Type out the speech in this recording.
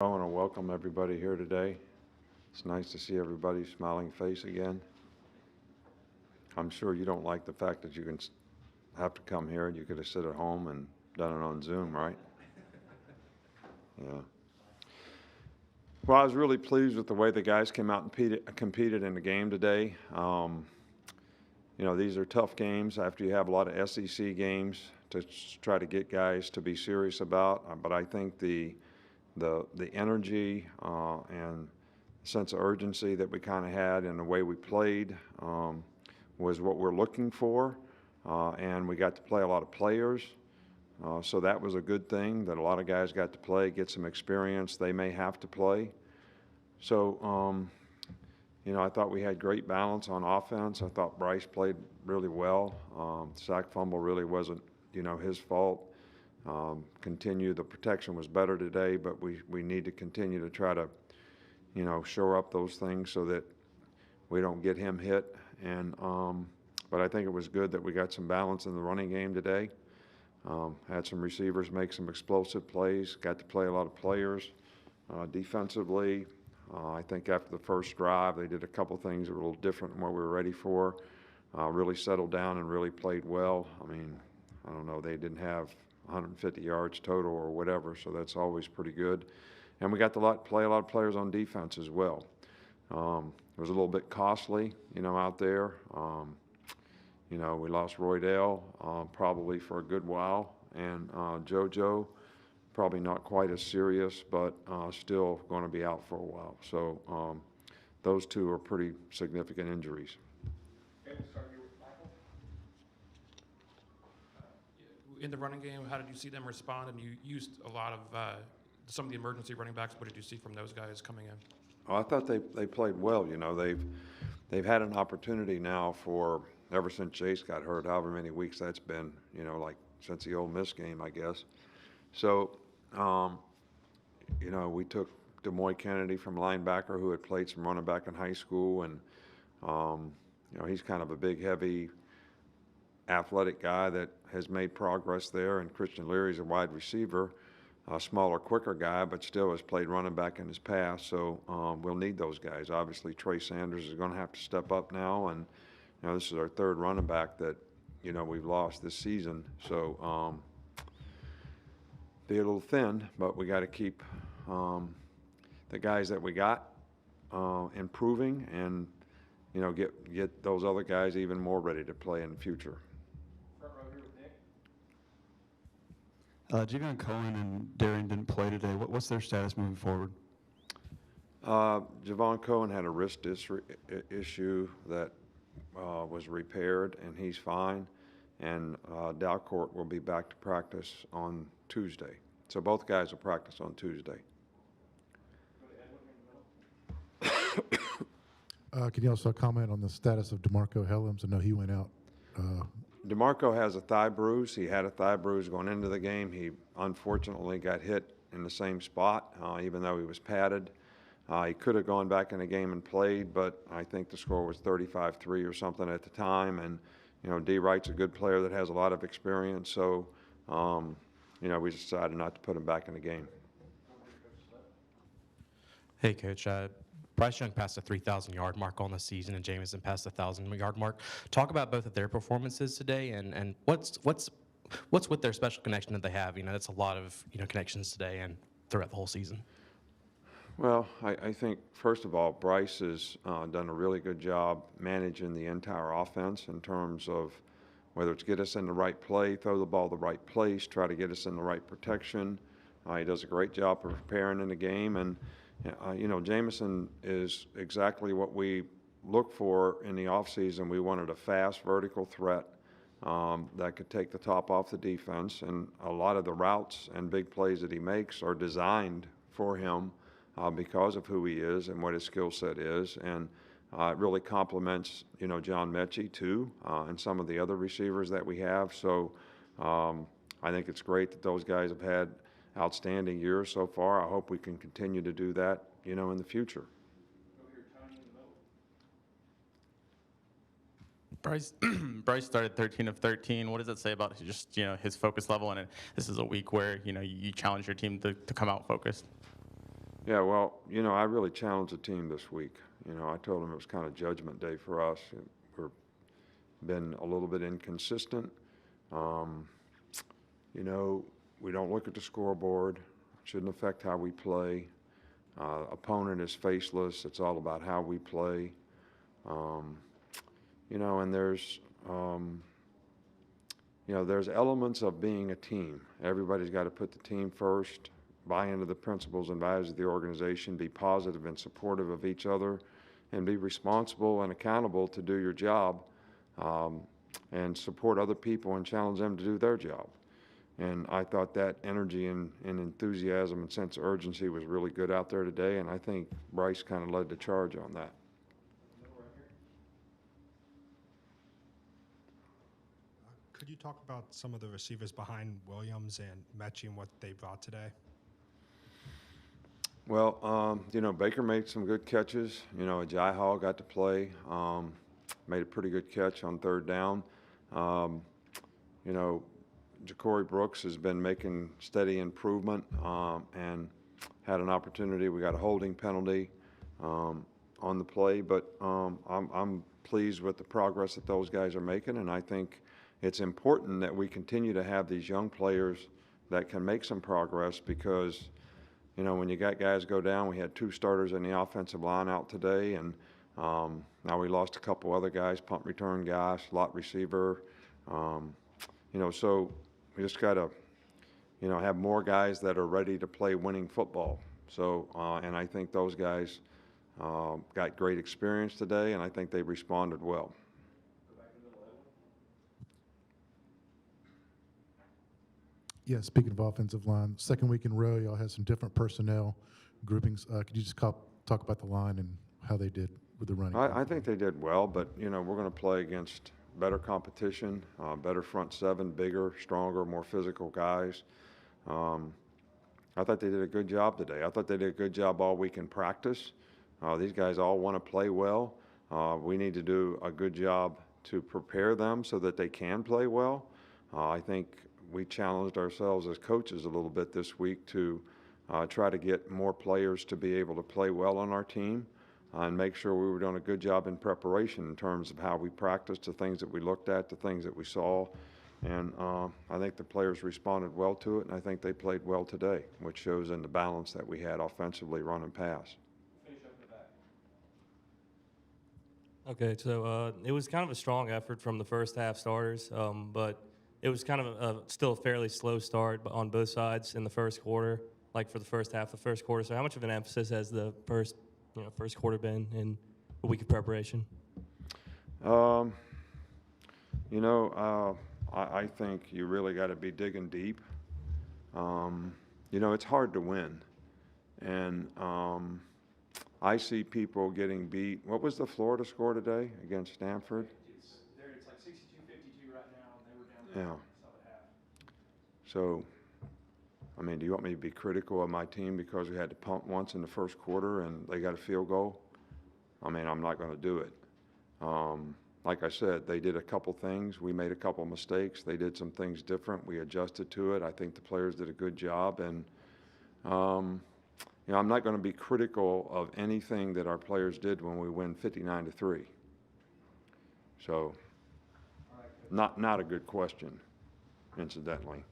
I want to welcome everybody here today. It's nice to see everybody's smiling face again. I'm sure you don't like the fact that you can have to come here and you could have sit at home and done it on Zoom, right? Yeah. Well, I was really pleased with the way the guys came out and competed in the game today. These are tough games after you have a lot of SEC games to try to get guys to be serious about. But I think the energy and sense of urgency that we kind of had in the way we played was what we're looking for. And we got to play a lot of players. So that was a good thing that a lot of guys got to play, get some experience they may have to play. So, I thought we had great balance on offense. I thought Bryce played really well. Sack fumble really wasn't, his fault. The protection was better today, but we need to continue to try to, shore up those things so that we don't get him hit. But I think it was good that we got some balance in the running game today. Had some receivers make some explosive plays, got to play a lot of players. Defensively, I think after the first drive, they did a couple things that were a little different than what we were ready for. Really settled down and really played well. I mean, I don't know, they didn't have 150 yards total or whatever, so that's always pretty good. And we got to play a lot of players on defense as well. It was a little bit costly, out there. We lost Roydell probably for a good while, and JoJo probably not quite as serious, but still going to be out for a while. So those two are pretty significant injuries. Okay, we'll start here with Michael. In the running game, how did you see them respond? And you used a lot of some of the emergency running backs. What did you see from those guys coming in? Oh, I thought they played well. They've had an opportunity now for ever since Chase got hurt, however many weeks that's been, like since the Ole Miss game, I guess. So, we took DeMoy Kennedy from linebacker who had played some running back in high school, and he's kind of a big, heavy, athletic guy that has made progress there. And Christian Leary's a wide receiver, a smaller, quicker guy, but still has played running back in his past. So we'll need those guys. Obviously, Trey Sanders is going to have to step up now, and this is our third running back that we've lost this season. So be a little thin, but we got to keep the guys that we got improving, and get those other guys even more ready to play in the future. Front row here with Nick. Javon Cohen and Darian didn't play today. What's their status moving forward? Javon Cohen had a wrist issue that was repaired, and he's fine. And Dalcourt will be back to practice on Tuesday. So both guys will practice on Tuesday. Can you also comment on the status of Demarco Helens? I know he went out. Demarco has a thigh bruise. He had a thigh bruise going into the game. He unfortunately got hit in the same spot, even though he was padded. He could have gone back in the game and played, but I think the score was 35-3 or something at the time. And D. Wright's a good player that has a lot of experience, so we decided not to put him back in the game. Hey, Coach. Bryce Young passed the 3,000-yard mark on the season, and Jamison passed the 1,000-yard mark. Talk about both of their performances today, and what's with their special connection that they have. That's a lot of connections today and throughout the whole season. Well, I think, first of all, Bryce has done a really good job managing the entire offense in terms of whether it's get us in the right play, throw the ball the right place, try to get us in the right protection. He does a great job of preparing in the game. And, Jamison is exactly what we look for in the offseason. We wanted a fast vertical threat that could take the top off the defense. And a lot of the routes and big plays that he makes are designed for him. Because of who he is and what his skill set is, and it really complements, John Mechie too, and some of the other receivers that we have. So I think it's great that those guys have had outstanding years so far. I hope we can continue to do that, in the future. Bryce started 13 of 13. What does it say about just his focus level? And this is a week where you challenge your team to come out focused. Yeah, well, I really challenged the team this week. I told them it was kind of judgment day for us. We've been a little bit inconsistent. We don't look at the scoreboard. It shouldn't affect how we play. Opponent is faceless. It's all about how we play. And there's elements of being a team. Everybody's got to put the team first, buy into the principles and values of the organization, be positive and supportive of each other, and be responsible and accountable to do your job, and support other people and challenge them to do their job. And I thought that energy and enthusiasm and sense of urgency was really good out there today, and I think Bryce kind of led the charge on that. Could you talk about some of the receivers behind Williams and Mechie and what they brought today? Well, Baker made some good catches. Ajay Hall got to play, made a pretty good catch on third down. Ja'Cory Brooks has been making steady improvement, and had an opportunity. We got a holding penalty on the play, but I'm pleased with the progress that those guys are making, and I think it's important that we continue to have these young players that can make some progress, because when you got guys go down, we had 2 starters in the offensive line out today, and now we lost a couple other guys, punt return guys, slot receiver. So we just got to, have more guys that are ready to play winning football. So, and I think those guys got great experience today, and I think they responded well. Yeah, speaking of offensive line, second week in a row, y'all had some different personnel groupings. Could you just talk about the line and how they did with the running? I think they did well, but, we're going to play against better competition, better front seven, bigger, stronger, more physical guys. I thought they did a good job today. I thought they did a good job all week in practice. These guys all want to play well. We need to do a good job to prepare them so that they can play well. I think we challenged ourselves as coaches a little bit this week to try to get more players to be able to play well on our team, and make sure we were doing a good job in preparation in terms of how we practiced, the things that we looked at, the things that we saw. And I think the players responded well to it, and I think they played well today, which shows in the balance that we had offensively, run and pass. Finish up in the back. Okay, so it was kind of a strong effort from the first half starters, but it was kind of still a fairly slow start on both sides in the first quarter, like for the first half of the first quarter. So how much of an emphasis has the first quarter been in a week of preparation? I think you really got to be digging deep. It's hard to win. And I see people getting beat. What was the Florida score today against Stanford? It's like 62-52 right now, and they were down Yeah. there at half. So, do you want me to be critical of my team because we had to punt once in the first quarter and they got a field goal? I'm not going to do it. Like I said, they did a couple things. We made a couple mistakes. They did some things different. We adjusted to it. I think the players did a good job. And, I'm not going to be critical of anything that our players did when we win 59-3. So, not a good question, incidentally.